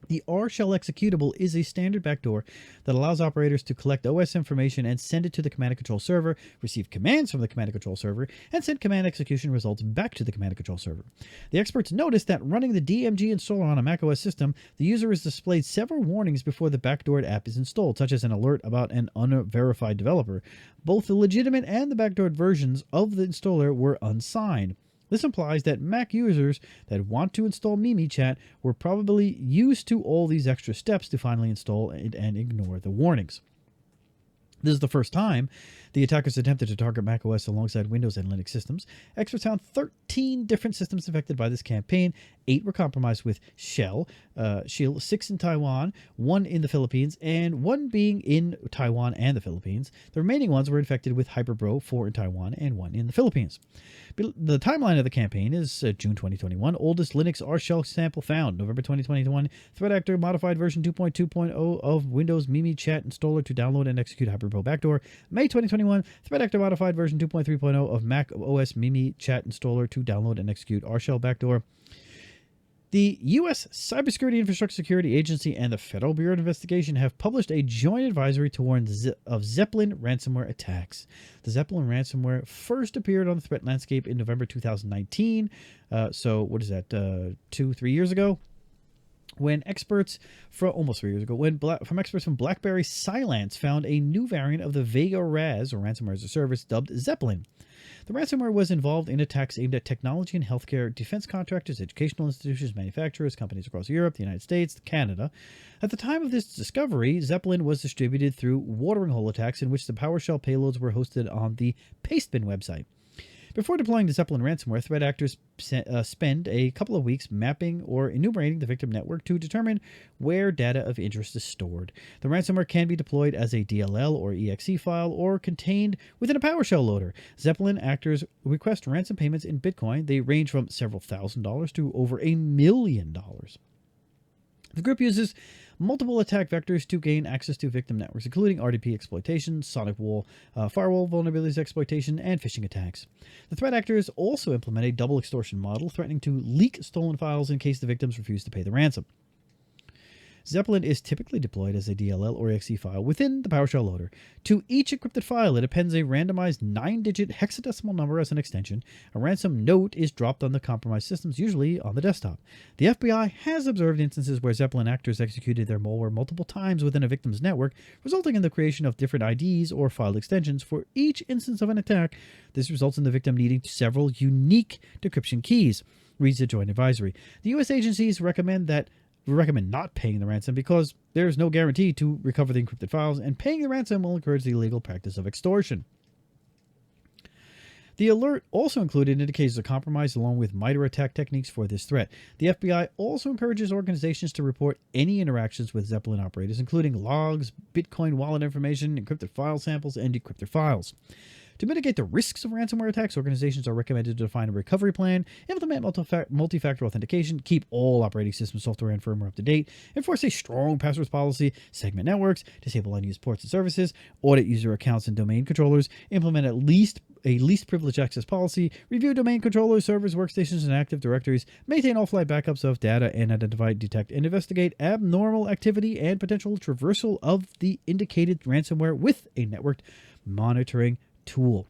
The R shell executable is a standard backdoor that allows operators to collect OS information and send it to the command and control server, receive commands from the command and control server, and send command execution results back to the command and control server. The experts noticed that running the DMG installer on a macOS system, the user is displayed several warnings before the backdoored app is installed, such as an alert about an unverified developer. Both the legitimate and the backdoored versions of the installer were unsigned. This implies that Mac users that want to install Mimi Chat were probably used to all these extra steps to finally install it and ignore the warnings. This is the first time the attackers attempted to target macOS alongside Windows and Linux systems. Experts found 13 different systems affected by this campaign. 8 were compromised with Shield, 6 in Taiwan, 1 in the Philippines, and 1 being in Taiwan and the Philippines. The remaining ones were infected with Hyperbro, 4 in Taiwan and 1 in the Philippines. The timeline of the campaign is June 2021. Oldest Linux R shell sample found. November 2021. Threat actor modified version 2.2.0 of Windows Mimi Chat installer to download and execute Hyperbro backdoor. May 2021. Threat actor modified version 2.3.0 of Mac OS Mimi Chat installer to download and execute R shell backdoor. The U.S. Cybersecurity Infrastructure Security Agency and the Federal Bureau of Investigation have published a joint advisory to warn of Zeppelin ransomware attacks. The Zeppelin ransomware first appeared on the threat landscape in November 2019. So what is that, 2-3 years ago? When experts from almost 3 years ago, from experts from BlackBerry Cylance found a new variant of the Vega RAS, or ransomware as a service, dubbed Zeppelin. The ransomware was involved in attacks aimed at technology and healthcare, defense contractors, educational institutions, manufacturers, companies across Europe, the United States, Canada. At the time of this discovery, Zeppelin was distributed through watering hole attacks in which the PowerShell payloads were hosted on the Pastebin website. Before deploying the Zeppelin ransomware, threat actors spend a couple of weeks mapping or enumerating the victim network to determine where data of interest is stored. The ransomware can be deployed as a DLL or exe file or contained within a PowerShell loader. Zeppelin actors request ransom payments in Bitcoin. They range from several $1,000s to over $1 million. The group uses multiple attack vectors to gain access to victim networks, including RDP exploitation, sonic wall, firewall vulnerabilities exploitation, and phishing attacks. The threat actors also implement a double extortion model, threatening to leak stolen files in case the victims refuse to pay the ransom. Zeppelin is typically deployed as a DLL or exe file within the PowerShell loader. To each encrypted file, it appends a randomized 9-digit hexadecimal number as an extension. A ransom note is dropped on the compromised systems, usually on the desktop. The FBI has observed instances where Zeppelin actors executed their malware multiple times within a victim's network, resulting in the creation of different IDs or file extensions for each instance of an attack. This results in the victim needing several unique decryption keys, reads the joint advisory. The U.S. agencies recommend not paying the ransom because there is no guarantee to recover the encrypted files, and paying the ransom will encourage the illegal practice of extortion. The alert also included indicators of compromise along with MITRE attack techniques for this threat. The FBI also encourages organizations to report any interactions with Zeppelin operators, including logs, Bitcoin wallet information, encrypted file samples, and decrypted files. To mitigate the risks of ransomware attacks, organizations are recommended to define a recovery plan, implement multi-factor authentication, keep all operating system software and firmware up to date, enforce a strong passwords policy, segment networks, disable unused ports and services, audit user accounts and domain controllers, implement a least privileged access policy, review domain controllers, servers, workstations, and active directories, maintain offline backups of data, and identify, detect, and investigate abnormal activity and potential traversal of the indicated ransomware with a networked monitoring tool.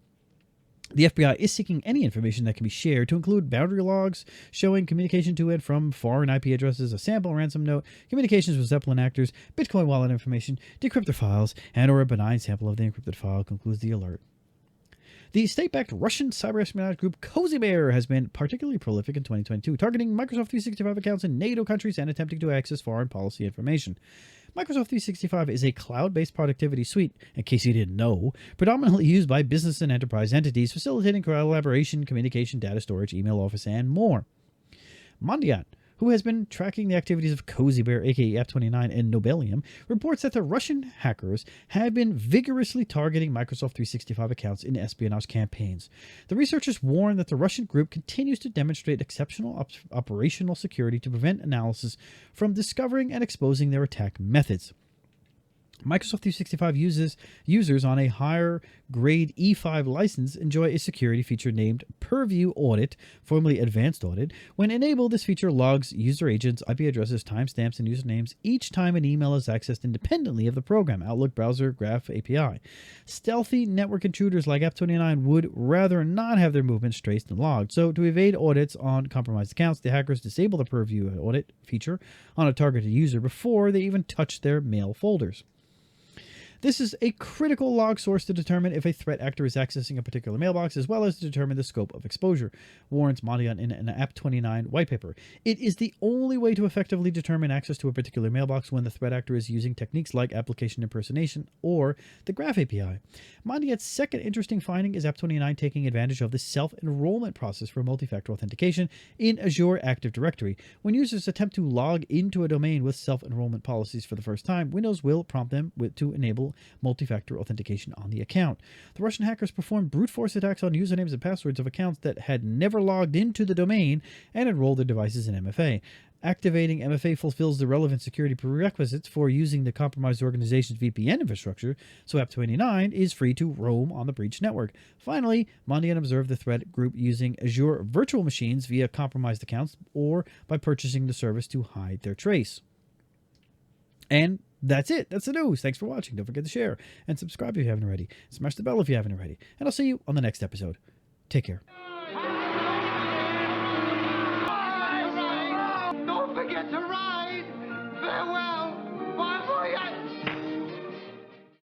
The FBI is seeking any information that can be shared, to include boundary logs showing communication to and from foreign IP addresses, a sample ransom note, communications with Zeppelin actors, Bitcoin wallet information, decryptor files, and or a benign sample of the encrypted file, concludes the alert. The state-backed Russian cyber-espionage group Cozy Bear has been particularly prolific in 2022, targeting Microsoft 365 accounts in NATO countries and attempting to access foreign policy information. Microsoft 365 is a cloud-based productivity suite, in case you didn't know, predominantly used by business and enterprise entities, facilitating collaboration, communication, data storage, email, office, and more. Mondiat, who has been tracking the activities of Cozy Bear, aka App29, and Nobelium, reports that the Russian hackers have been vigorously targeting Microsoft 365 accounts in espionage campaigns. The researchers warn that the Russian group continues to demonstrate exceptional operational security to prevent analysis from discovering and exposing their attack methods. Microsoft 365 users on a higher grade E5 license enjoy a security feature named Purview Audit, formerly Advanced Audit. When enabled, this feature logs user agents, IP addresses, timestamps, and usernames each time an email is accessed independently of the program, Outlook, browser, Graph, API. Stealthy network intruders like App29 would rather not have their movements traced and logged, so to evade audits on compromised accounts, the hackers disable the Purview Audit feature on a targeted user before they even touch their mail folders. This is a critical log source to determine if a threat actor is accessing a particular mailbox, as well as to determine the scope of exposure, warns Mondiat in an App29 white paper. It is the only way to effectively determine access to a particular mailbox when the threat actor is using techniques like application impersonation or the Graph API. Mondiat's second interesting finding is App29 taking advantage of the self-enrollment process for multi-factor authentication in Azure Active Directory. When users attempt to log into a domain with self-enrollment policies for the first time, Windows will prompt them to enable multi-factor authentication on the account. The Russian hackers performed brute force attacks on usernames and passwords of accounts that had never logged into the domain and enrolled their devices in MFA. Activating MFA fulfills the relevant security prerequisites for using the compromised organization's VPN infrastructure, so App29 is free to roam on the breached network. Finally, Mondiat observed the threat group using Azure virtual machines via compromised accounts or by purchasing the service to hide their trace. And that's it. That's the news. Thanks for watching. Don't forget to share and subscribe if you haven't already. Smash the bell if you haven't already. And I'll see you on the next episode. Take care.